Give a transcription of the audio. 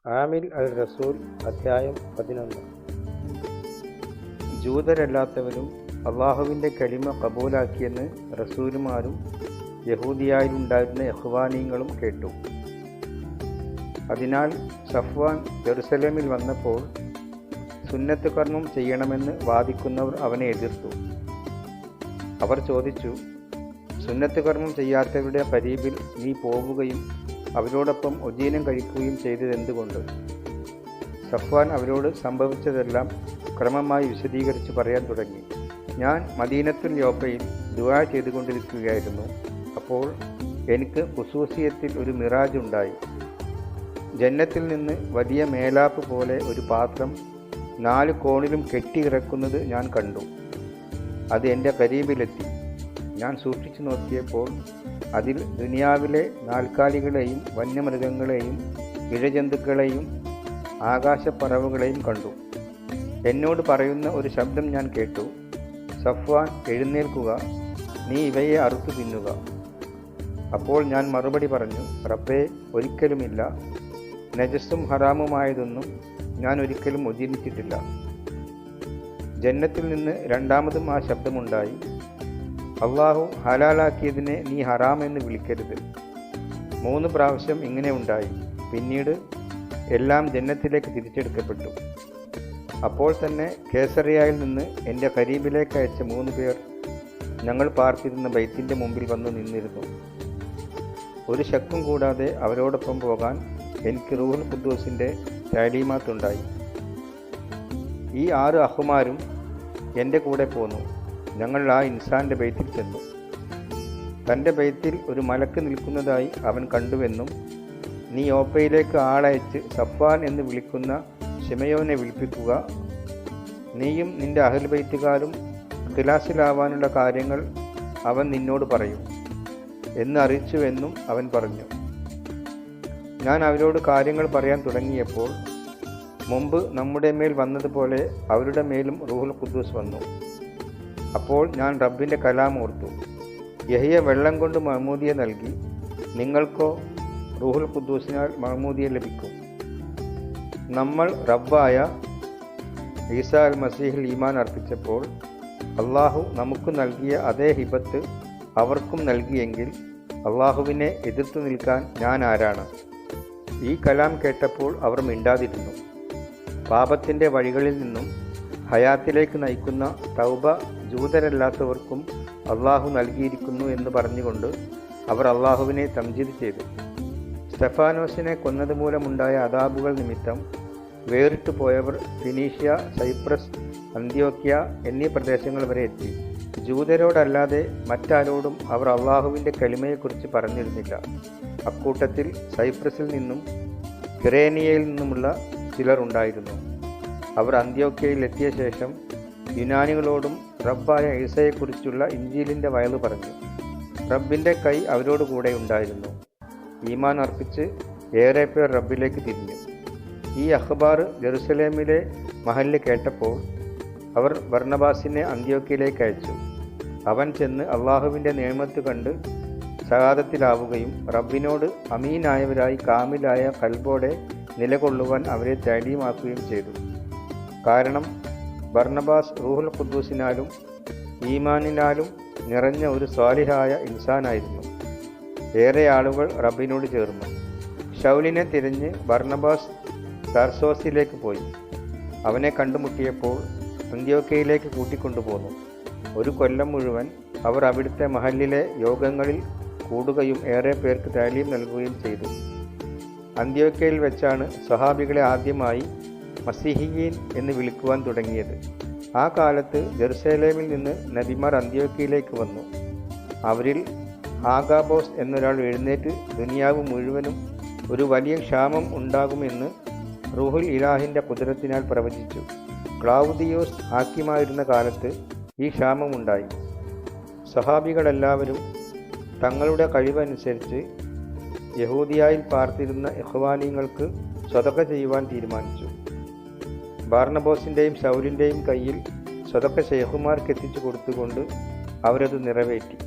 ആമിൽ അൽ റസൂൽ അധ്യായം 11. ജൂതരല്ലാത്തവരും അള്ളാഹുവിൻ്റെ കലിമ കബൂലാക്കിയെന്ന് റസൂലുമാരും യഹൂദിയായിലുണ്ടായിരുന്ന ഇഖ്വാനീങ്ങളും കേട്ടു. അതിനാൽ സഫ്വാൻ ജെറുസലേമിൽ വന്നപ്പോൾ സുന്നത്ത് കർമ്മം ചെയ്യണമെന്ന് വാദിക്കുന്നവർ അവനെ എതിർത്തു. അവർ ചോദിച്ചു, സുന്നത്ത് കർമ്മം ചെയ്യാത്തവരുടെ പരീപിൽ നീ പോവുകയും അവരോടൊപ്പം ഉജീനം കഴിക്കുകയും ചെയ്തതെന്തുകൊണ്ട്? സഫ്വാൻ അവരോട് സംഭവിച്ചതെല്ലാം ക്രമമായി വിശദീകരിച്ച് പറയാൻ തുടങ്ങി. ഞാൻ മദീനത്തുൽ യോപ്പയിൽ ദുആ ചെയ്തുകൊണ്ടിരിക്കുകയായിരുന്നു. അപ്പോൾ എനിക്ക് ഖുസൂസിയത്തിൽ ഒരു മിറാജ് ഉണ്ടായി. ജന്നത്തിൽ നിന്ന് വലിയ മേലാപ്പ് പോലെ ഒരു പാത്രം 4 കോണിലും കെട്ടിയിറക്കുന്നത് ഞാൻ കണ്ടു. അത് എൻ്റെ കരീബിലെത്തി. ഞാൻ സൂക്ഷിച്ചു നോക്കിയപ്പോൾ അതിൽ ദുനിയാവിലെ നാൽക്കാലികളെയും വന്യമൃഗങ്ങളെയും ഇഴജന്തുക്കളെയും ആകാശപ്പറവുകളെയും കണ്ടു. എന്നോട് പറയുന്ന ഒരു ശബ്ദം ഞാൻ കേട്ടു, സഫ്വാൻ, എഴുന്നേൽക്കുക, നീ ഇവയെ അറുത്തു തിന്നുക. അപ്പോൾ ഞാൻ മറുപടി പറഞ്ഞു, റബ്ബേ, ഒരിക്കലുമില്ല. നജസ്സും ഹറാമുമായതൊന്നും ഞാൻ ഒരിക്കലും ഉജീനിച്ചിട്ടില്ല. ജന്നത്തിൽ നിന്ന് രണ്ടാമതും ആ ശബ്ദമുണ്ടായി, അള്ളാഹു ഹലാലാക്കിയതിനെ നീ ഹറാമെന്ന് വിളിക്കരുത്. 3 പ്രാവശ്യം ഇങ്ങനെ ഉണ്ടായി. പിന്നീട് എല്ലാം ജന്നത്തിലേക്ക് തിരിച്ചെടുക്കപ്പെട്ടു. അപ്പോൾ തന്നെ കേസറിയയിൽ നിന്ന് എൻ്റെ കരീബിലേക്ക് അയച്ച 3 പേർ ഞങ്ങൾ പാർത്തിരുന്ന ബൈത്തിൻ്റെ മുമ്പിൽ വന്നു നിന്നിരുന്നു. ഒരു ശക്കും കൂടാതെ അവരോടൊപ്പം പോകാൻ എനിക്ക് റൂഹുൽ ഖുദ്ദൂസിൻ്റെ താലീമാത്തുണ്ടായി. ഈ 6 അഹ്മാരും എൻ്റെ കൂടെ പോന്നു. ഞങ്ങൾ ആ ഇൻസാൻ്റെ ബൈത്തിൽ ചെന്നു. തൻ്റെ ബൈത്തിൽ ഒരു മലക്ക് നിൽക്കുന്നതായി അവൻ കണ്ടുവെന്നും, നീ ഓപ്പയിലേക്ക് ആളയച്ച് സഫ്വാൻ എന്ന് വിളിക്കുന്ന ശിമയോനെ വിളിപ്പിക്കുക, നീയും നിൻ്റെ അഹ്ൽ ബൈത്തുകാരും ഖിലാസിലാവാനുള്ള കാര്യങ്ങൾ അവൻ നിന്നോട് പറയും എന്ന് അറിയിച്ചുവെന്നും അവൻ പറഞ്ഞു. ഞാൻ അവരോട് കാര്യങ്ങൾ പറയാൻ തുടങ്ങിയപ്പോൾ മുമ്പ് നമ്മുടെ മേൽ വന്നതുപോലെ അവരുടെ മേലും റൂഹുൽ ഖുദ്ദൂസ് വന്നു. അപ്പോൾ ഞാൻ റബ്ബിൻ്റെ കലാം ഓർത്തു. യഹ്യ വെള്ളം കൊണ്ട് മഹ്മൂദിയ നൽകി, നിങ്ങൾക്കോ റൂഹുൽ ഖുദ്ദൂസിനാൽ മഹ്മൂദിയ ലഭിക്കും. നമ്മൾ റബ്ബായ ഈസാ അൽ മസീഹിൽ ഈമാൻ അർപ്പിച്ചപ്പോൾ അള്ളാഹു നമുക്ക് നൽകിയ അതേ ഹിബത്ത് അവർക്കും നൽകിയെങ്കിൽ അള്ളാഹുവിനെ എതിർത്തു നിൽക്കാൻ ഞാൻ ആരാണ്? ഈ കലാം കേട്ടപ്പോൾ അവർ മിണ്ടാതിരുന്നു. പാപത്തിൻ്റെ വഴികളിൽ നിന്നും ഹയാത്തിലേക്ക് നയിക്കുന്ന തൗബ ജൂതരല്ലാത്തവർക്കും അള്ളാഹു നൽകിയിരിക്കുന്നു എന്ന് പറഞ്ഞുകൊണ്ട് അവർ അള്ളാഹുവിനെ തംജീദ് ചെയ്തു. സ്റ്റെഫാനോസിനെ കൊന്നതുമൂലമുണ്ടായ അദാബുകൾ നിമിത്തം വേറിട്ടു പോയവർ ഫിനീഷ്യ, സൈപ്രസ്, അന്ത്യോക്യ എന്നീ പ്രദേശങ്ങൾ വരെ എത്തി. ജൂതരോടല്ലാതെ മറ്റാരോടും അവർ അള്ളാഹുവിൻ്റെ കലിമയെക്കുറിച്ച് പറഞ്ഞിരുന്നില്ല. അക്കൂട്ടത്തിൽ സൈപ്രസിൽ നിന്നും കിറേനിയയിൽ നിന്നുമുള്ള ചിലർ ഉണ്ടായിരുന്നു. അവർ അന്ത്യോക്യയിൽ എത്തിയ ശേഷം യുനാനികളോടും റബ്ബായ ഈസയെക്കുറിച്ചുള്ള ഇഞ്ചീലിൻ്റെ വയല് പറഞ്ഞു. റബ്ബിൻ്റെ കൈ അവരോട് കൂടെ ഉണ്ടായിരുന്നു. ഈമാൻ അർപ്പിച്ച് ഏറെ പേർ റബ്ബിലേക്ക് തിരിഞ്ഞു. ഈ അഖ്ബാർ ജെറുസലേമിലെ മഹല്ല് കേട്ടപ്പോൾ അവർ ബർന്നബാസിനെ അന്ത്യോക്യയിലേക്ക് അയച്ചു. അവൻ ചെന്ന് അള്ളാഹുവിൻ്റെ നിയമത്ത് കണ്ട് സഹാദത്തിലാവുകയും റബ്ബിനോട് അമീനായവരായി കാമിലായ കൽബോടെ നിലകൊള്ളുവാൻ അവരെ താലീമാക്കുകയും ചെയ്തു. കാരണം ബർന്നബാസ് റൂഹുൽ ഖുദ്ദൂസിനാലും ഈമാനിനാലും നിറഞ്ഞ ഒരു സ്വാലിഹായ ഇൻസാനായിരുന്നു. ഏറെ ആളുകൾ റബ്ബിനോട് ചേർന്നു. ശൗലിനെ തിരഞ്ഞ് ബർന്നബാസ് തർസോസിലേക്ക് പോയി. അവനെ കണ്ടുമുട്ടിയപ്പോൾ അന്ത്യോക്യയിലേക്ക് കൂട്ടിക്കൊണ്ടുപോന്നു. 1 കൊല്ലം മുഴുവൻ അവർ അവിടുത്തെ മഹല്ലിലെ യോഗങ്ങളിൽ കൂടുകയും ഏറെ പേർക്ക് താലീം നൽകുകയും ചെയ്തു. അന്ത്യോക്യയിൽ വെച്ചാണ് സ്വഹാബികളെ ആദ്യമായി മസീഹിയീൻ എന്ന് വിളിക്കുവാൻ തുടങ്ങിയത്. ആ കാലത്ത് ജെറുസലേമിൽ നിന്ന് നബിമാർ അന്ത്യോക്യയിലേക്ക് വന്നു. അവരിൽ ആഗാബോസ് എന്നൊരാൾ എഴുന്നേറ്റ് ദുനിയാവ് മുഴുവനും ഒരു വലിയ ക്ഷാമം ഉണ്ടാകുമെന്ന് റൂഹുൽ ഇലാഹിൻ്റെ കുദരത്തിനാൽ പ്രവചിച്ചു. ക്ലൗദിയോസ് ഹാക്കിമായിരുന്ന കാലത്ത് ഈ ക്ഷാമമുണ്ടായി. സ്വഹാബികളെല്ലാവരും തങ്ങളുടെ കഴിവനുസരിച്ച് യഹൂദിയായിൽ പാർത്തിരുന്ന ഇഖ്വാനീങ്ങൾക്ക് സ്വതക്ക ചെയ്യുവാൻ തീരുമാനിച്ചു. ബാർനബോസിൻ്റെയും ശൗലിൻ്റെയും കയ്യിൽ സ്വതക്ക ശൈഖുമാർക്ക് എത്തിച്ചു കൊടുത്തുകൊണ്ട് അവരത് നിറവേറ്റി.